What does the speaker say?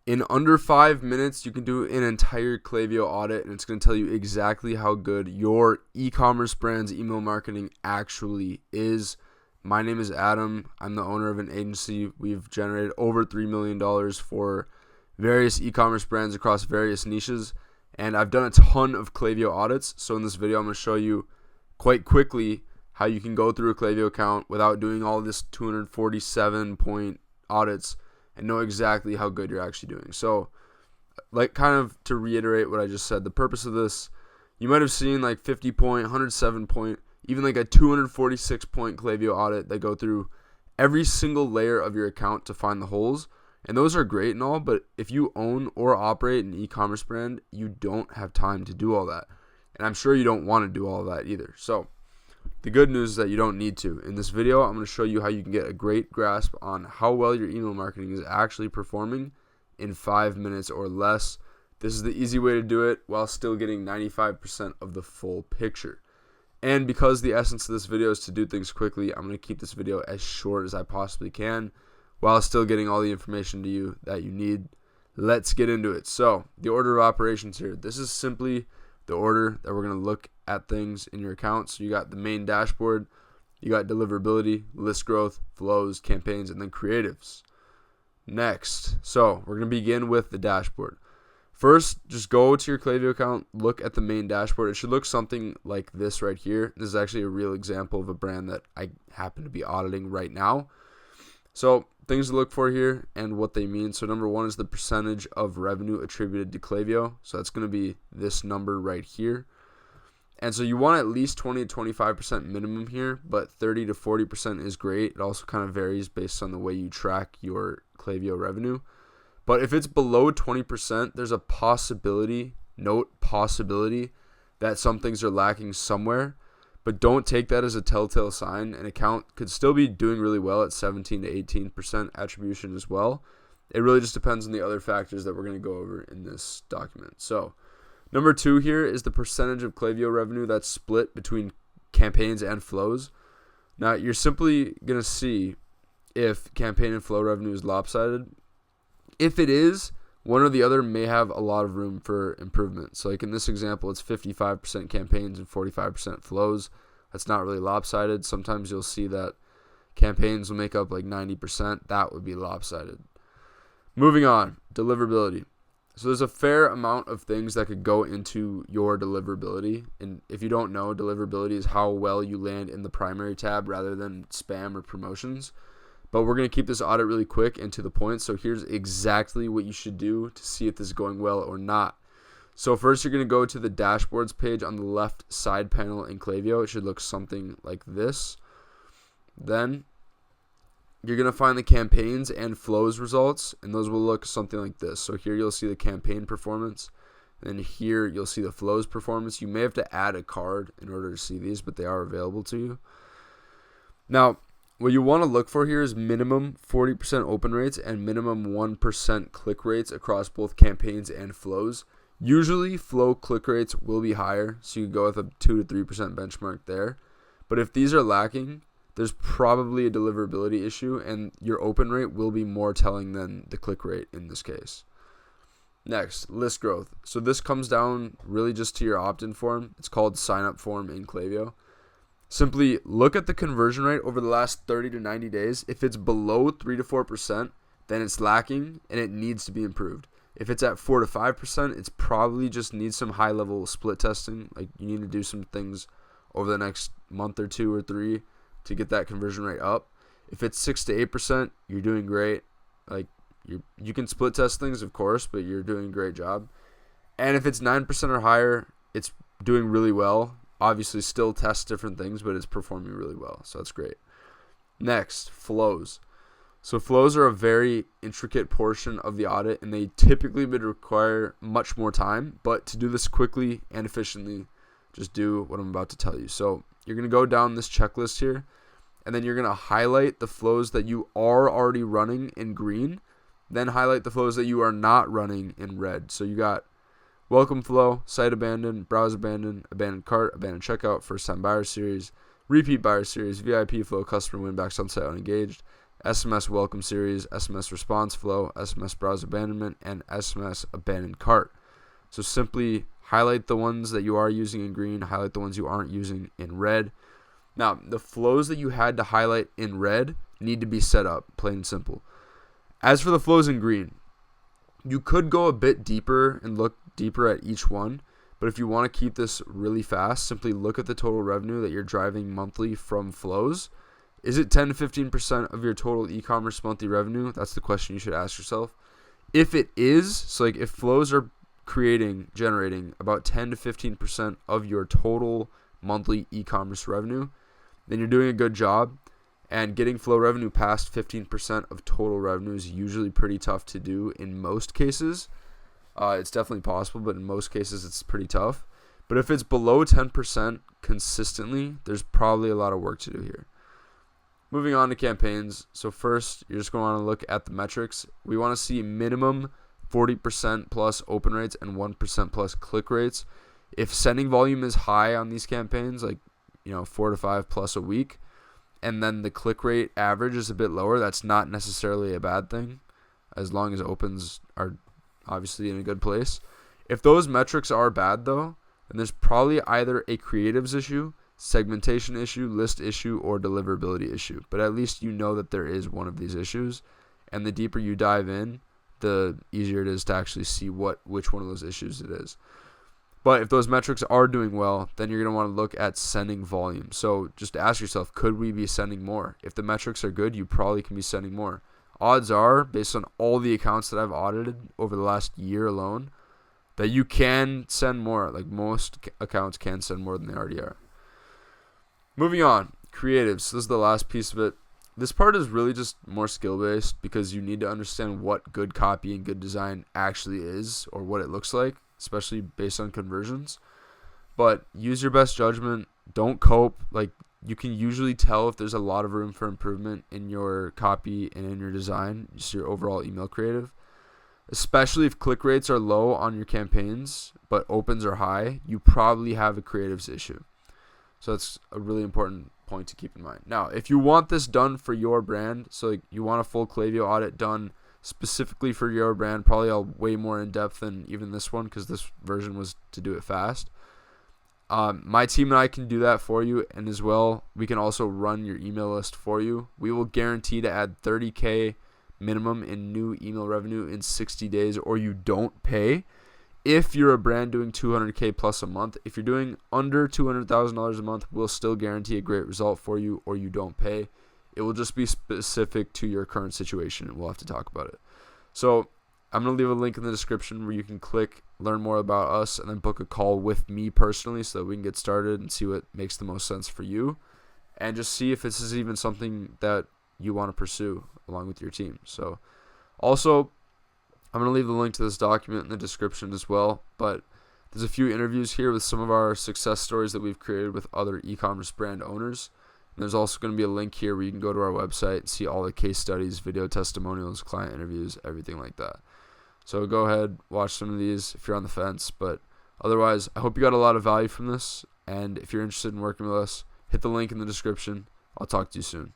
In under 5 minutes, you can do an entire Klaviyo audit, and it's going to tell you exactly how good your e-commerce brand's email marketing actually is. My name is Adam. I'm the owner of an agency. We've generated over $3 million for various e-commerce brands across various niches, and I've done a ton of Klaviyo audits. So in this video, I'm going to show you quite quickly how you can go through a Klaviyo account without doing all this 247 point audits and know exactly how good you're actually doing. So, like, kind of to reiterate what I just said, the purpose of this, you might have seen like 50 point, 107 point, even like a 246 point Klaviyo audit that go through every single layer of your account to find the holes. And those are great and all, but if you own or operate an e-commerce brand, you don't have time to do all that. And I'm sure you don't want to do all that either. So the good news is that you don't need to. In this video, I'm going to show you how you can get a great grasp on how well your email marketing is actually performing in 5 minutes or less. This is the easy way to do it while still getting 95% of the full picture. And because the essence of this video is to do things quickly, I'm going to keep this video as short as I possibly can while still getting all the information to you that you need. Let's get into it. So, the order of operations here. This is simply the order that we're going to look at things in your account. So you got the main dashboard, you got deliverability, list growth, flows, campaigns, and then creatives. Next, so we're going to begin with the dashboard. First, just go to your Klaviyo account, look at the main dashboard. It should look something like this right here. This is actually a real example of a brand that I happen to be auditing right now. So things to look for here and what they mean. So number one is the percentage of revenue attributed to Klaviyo. So that's going to be this number right here. And so you want at least 20 to 25% minimum here, but 30 to 40% is great. It also kind of varies based on the way you track your Klaviyo revenue. But if it's below 20%, there's a possibility, note possibility, that some things are lacking somewhere. But don't take that as a telltale sign. An account could still be doing really well at 17 to 18% attribution as well. It really just depends on the other factors that we're going to go over in this document. So number two here is the percentage of Klaviyo revenue that's split between campaigns and flows. Now you're simply going to see if campaign and flow revenue is lopsided. If it is, one or the other may have a lot of room for improvement. So like in this example, it's 55% campaigns and 45% flows. That's not really lopsided. Sometimes you'll see that campaigns will make up like 90%. That would be lopsided. Moving on, deliverability. So there's a fair amount of things that could go into your deliverability. And if you don't know, deliverability is how well you land in the primary tab rather than spam or promotions. But we're going to keep this audit really quick and to the point. So here's exactly what you should do to see if this is going well or not. So first you're going to go to the dashboards page on the left side panel in Klaviyo. It should look something like this. Then you're going to find the campaigns and flows results, and those will look something like this. So here you'll see the campaign performance, and here you'll see the flows performance. You may have to add a card in order to see these, but they are available to you. Now, what you want to look for here is minimum 40% open rates and minimum 1% click rates across both campaigns and flows. Usually flow click rates will be higher, so you can go with a 2 to 3% benchmark there. But if these are lacking, there's probably a deliverability issue, and your open rate will be more telling than the click rate in this case. Next, list growth. So this comes down really just to your opt-in form. It's called sign up form in Klaviyo. Simply look at the conversion rate over the last 30 to 90 days. If it's below 3 to 4%, then it's lacking and it needs to be improved. If it's at 4 to 5%, it's probably just needs some high-level split testing. Like you need to do some things over the next month or 2 or 3 to get that conversion rate up. If it's 6 to 8%, you're doing great. Like you can split test things, of course, but you're doing a great job. And if it's 9% or higher, it's doing really well. Obviously still test different things, but it's performing really well, so that's great. Next, flows. So flows are a very intricate portion of the audit, and they typically would require much more time, but to do this quickly and efficiently, just do what I'm about to tell you. So you're going to go down this checklist here, and then you're going to highlight the flows that you are already running in green, then highlight the flows that you are not running in red. So you got welcome flow, site abandoned, browse abandoned, abandoned cart, abandoned checkout, first time buyer series, repeat buyer series, VIP flow, customer win backs on site unengaged, SMS welcome series, SMS response flow, SMS browse abandonment, and SMS abandoned cart. So simply highlight the ones that you are using in green, highlight the ones you aren't using in red. Now, the flows that you had to highlight in red need to be set up, plain and simple. As for the flows in green, you could go a bit deeper and look deeper at each one, but if you want to keep this really fast, simply look at the total revenue that you're driving monthly from flows. Is it 10 to 15% of your total e-commerce monthly revenue? That's the question you should ask yourself. If it is, so like if flows are generating about 10 to 15% of your total monthly e-commerce revenue, then you're doing a good job. And getting flow revenue past 15% of total revenue is usually pretty tough to do in most cases. It's definitely possible, but in most cases it's pretty tough. But if it's below 10% consistently, there's probably a lot of work to do here. Moving on to campaigns. So first, you're just going to want to look at the metrics. We want to see minimum 40% plus open rates and 1% plus click rates. If sending volume is high on these campaigns, like 4 to 5 plus a week, and then the click rate average is a bit lower, that's not necessarily a bad thing, as long as opens are obviously in a good place. If those metrics are bad, though, then there's probably either a creatives issue, segmentation issue, list issue, or deliverability issue. But at least you know that there is one of these issues, and the deeper you dive in, the easier it is to actually see which one of those issues it is. But if those metrics are doing well, then you're going to want to look at sending volume. So just ask yourself, could we be sending more? If the metrics are good, you probably can be sending more. Odds are, based on all the accounts that I've audited over the last year alone, that you can send more. Like most accounts can send more than they already are. Moving on, creatives. This is the last piece of it. This part is really just more skill-based because you need to understand what good copy and good design actually is, or what it looks like, especially based on conversions. But use your best judgment. Don't cope. Like, you can usually tell if there's a lot of room for improvement in your copy and in your design, just your overall email creative. Especially if click rates are low on your campaigns, but opens are high, you probably have a creatives issue. So that's a really important point to keep in mind. Now, if you want this done for your brand, so like you want a full Klaviyo audit done specifically for your brand, probably way more in depth than even this one because this version was to do it fast. My team and I can do that for you, and as well, we can also run your email list for you. We will guarantee to add $30K minimum in new email revenue in 60 days, or you don't pay. If you're a brand doing $200K plus a month, if you're doing under $200,000 a month, we'll still guarantee a great result for you, or you don't pay. It will just be specific to your current situation, and we'll have to talk about it. So I'm going to leave a link in the description where you can click, learn more about us, and then book a call with me personally so that we can get started and see what makes the most sense for you, and just see if this is even something that you want to pursue along with your team. So also, I'm going to leave the link to this document in the description as well, but there's a few interviews here with some of our success stories that we've created with other e-commerce brand owners. And there's also going to be a link here where you can go to our website and see all the case studies, video testimonials, client interviews, everything like that. So go ahead, watch some of these if you're on the fence. But otherwise, I hope you got a lot of value from this. And if you're interested in working with us, hit the link in the description. I'll talk to you soon.